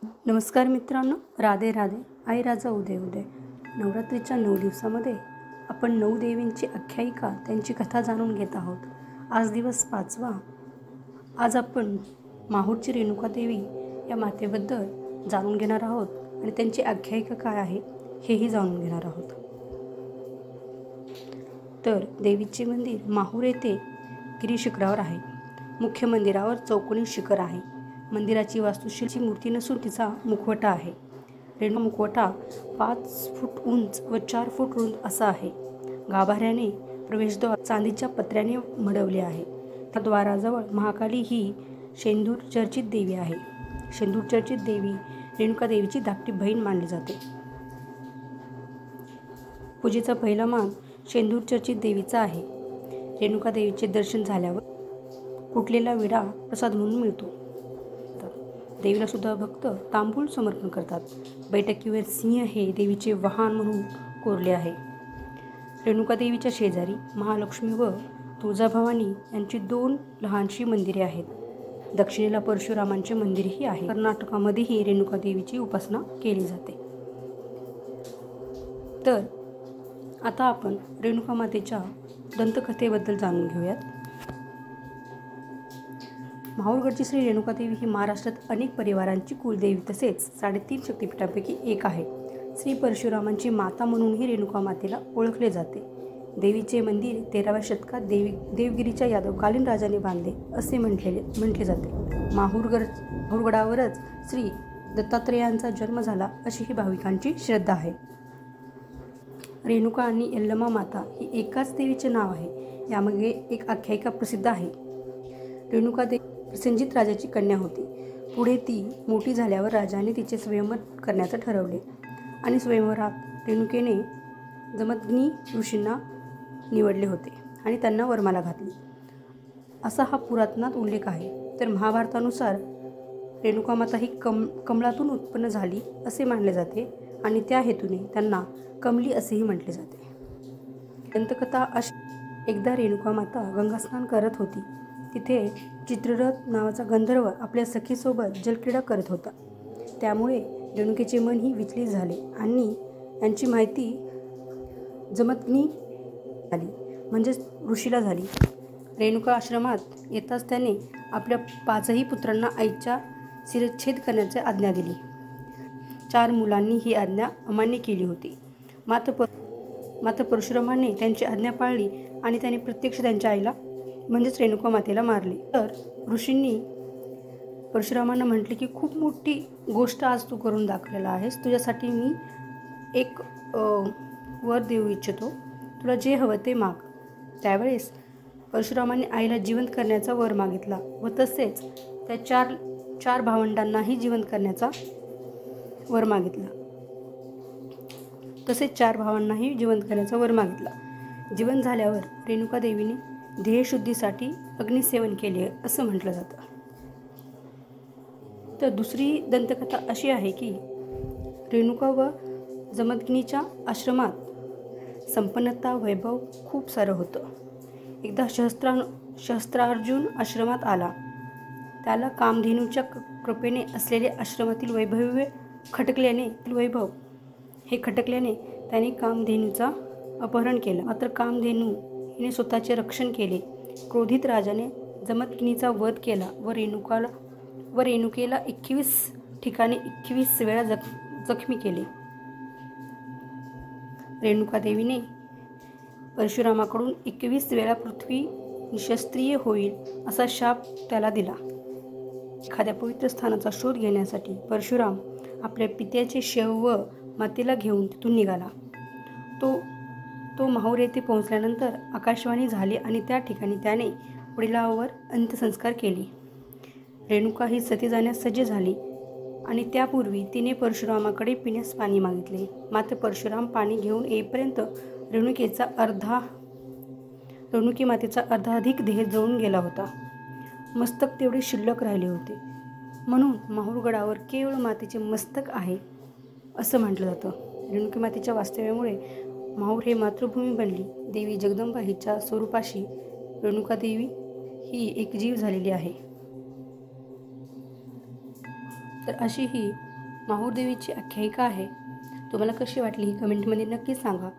नमस्कार मित्रांनो, राधे राधे. आई राजा उदय उदय. नवरात्रीच्या 9 दिवसामध्ये आपण 9 देवींची आख्यायिका, त्यांची कथा जाणून घेत आहोत. आज दिवस 5वा. आज आपण माहूरची रेणुका देवी या मातेबद्दल जाणून घेणार आहोत आणि त्यांची आख्यायिका काय आहे हेही जाणून घेणार आहोत. तर देवीचे मंदिर माहूर येथे गिरीशिखरावर आहे. मुख्य मंदिरावर चौकोनी शिखर आहे. मंदिराची वास्तुशिल्पी मूर्ती नसून तिचा मुखवटा आहे. रेणुका मुखवटा 5 फूट उंच व 4 फूट रुंद असा आहे. गाभाऱ्याने प्रवेशद्वार चांदीच्या पत्र्याने मढवले आहे. त्या द्वाराजवळ महाकाली ही शेंदूर चर्चित देवी आहे. शेंदूर चर्चित देवी रेणुका देवीची धाकटी बहीण मानली जाते. पूजेचा पहिला मान शेंदूर चर्चित देवीचा आहे. रेणुका देवीचे दर्शन झाल्यावर कुटलेला विडा प्रसाद म्हणून मिळतो. देवीला सुद्धा भक्त तांबूळ समर्पण करतात. बैठकीवर सिंह हे देवीचे वाहन म्हणून कोरले आहे. रेणुका देवीच्या शेजारी महालक्ष्मी व तुळजाभवानी यांची 2 लहानशी मंदिरे आहेत. दक्षिणेला परशुरामांचे मंदिरही आहे. कर्नाटकामध्येही रेणुका देवीची उपासना केली जाते. तर आता आपण रेणुका मातेच्या दंतकथेबद्दल जाणून घेऊयात. माहूरगडची श्री रेणुका देवी ही महाराष्ट्रात अनेक परिवारांची कुलदेवी तसेच 3.5 शक्तिपीठांपैकी एक आहे. श्री परशुरामांची माता म्हणूनही रेणुका मातेला ओळखले जाते. देवीचे मंदिर 13व्या शतकात देवगिरीच्या यादवकालीन राजाने बांधले असे म्हटले जाते. माहूरगडावरच श्री दत्तात्रेयांचा जन्म झाला अशी ही भाविकांची श्रद्धा आहे. रेणुका आणि यल्लमा माता ही एकाच देवीचे नाव आहे. यामागे एक आख्यायिका प्रसिद्ध आहे. रेणुका देवी प्रसेनजित राजाची कन्या होती. पुढे ती मोठी झाल्यावर राजाने तिचे स्वयंवर करण्याचे ठरवले आणि स्वयंवरात रेणुकेने जमदग्नी ऋषींना निवडले होते आणि त्यांना वरमाला घातली असा हा पुरातनात उल्लेख आहे. तर महाभारतानुसार रेणुका माता ही कमळातून उत्पन्न झाली असे मानले जाते आणि त्या हेतूने त्यांना कमली असेही म्हटले जाते. दंतकथा अशी. एकदा रेणुका माता गंगास्नान करत होती. तिथे चित्ररथ नावाचा गंधर्व आपल्या सखीसोबत जलक्रीडा करत होता. त्यामुळे रेणुकेचे मनही विचलित झाले आणि यांची माहिती जमदग्नी झाली म्हणजेच ऋषीला झाली. रेणुका आश्रमात येताच त्याने आपल्या 5ही पुत्रांना आईच्या शिरच्छेद करण्याची आज्ञा दिली. 4 मुलांनी ही आज्ञा अमान्य केली होती. मात्र परशुरामाने त्यांची आज्ञा पाळली आणि त्याने प्रत्यक्ष त्यांच्या आईला म्हणजेच रेणुका मातेला मारले. तर ऋषींनी परशुरामांना म्हटले की खूप मोठी गोष्ट आज तू करून दाखवलेला आहेस. तुझ्यासाठी मी एक वर देऊ इच्छितो. तुला जे हवं ते माग. त्यावेळेस परशुरामांनी आईला जिवंत करण्याचा वर मागितला व तसेच त्या 4 भावंडांनाही जिवंत करण्याचा वर मागितला. तसेच 4 भावांनाही जिवंत करण्याचा वर मागितला. जिवंत झाल्यावर रेणुका देवीने ध्येयशुद्धीसाठी अग्निसेवन केले असं म्हटलं जातं. तर दुसरी दंतकथा अशी आहे की रेणुका व जमदग्नीच्या आश्रमात संपन्नता वैभव खूप सारं होतं. एकदा सहस्त्रार्जुन आश्रमात आला. त्याला कामधेनूच्या कृपेने असलेले आश्रमातील खटकल्याने त्याने कामधेनूचा अपहरण केलं. मात्र कामधेनू हिने स्वतःचे रक्षण केले. क्रोधित राजाने जमदग्नीचा वध केला व रेणुकेला 21 ठिकाणी 21 वेळा जखमी केले. रेणुका देवीने परशुरामाकडून 21 वेळा पृथ्वी निशस्त्रीय होईल असा शाप त्याला दिला. एखाद्या पवित्र स्थानाचा शोध घेण्यासाठी परशुराम आपल्या पित्याचे शव व मातेला घेऊन तिथून निघाला. तो माहूर येथे पोहोचल्यानंतर आकाशवाणी झाली आणि त्या ठिकाणी त्याने वडिलांवर अंत्यसंस्कार केले. रेणुका ही सती जाण्यास सज्ज झाली आणि त्यापूर्वी तिने परशुरामाकडे पिण्यास पाणी मागितले. मात्र परशुराम पाणी घेऊन येईपर्यंत रेणुकी मातेचा अर्धाधिक देह जळून गेला होता. मस्तक तेवढे शिल्लक राहिले होते. म्हणून माहूरगडावर केवळ मातेचे मस्तक आहे असं म्हटलं जातं. रेणुकी मातेच्या वास्तव्यामुळे माहूर हे मातृभूमी बनली. देवी जगदंबा हिच्या स्वरूपाशी रेणुका देवी ही एक जीव झालेली आहे. तर अशी ही माहूर देवीची आख्यायिका आहे. तुम्हाला कशी वाटली ही कमेंटमध्ये नक्की सांगा.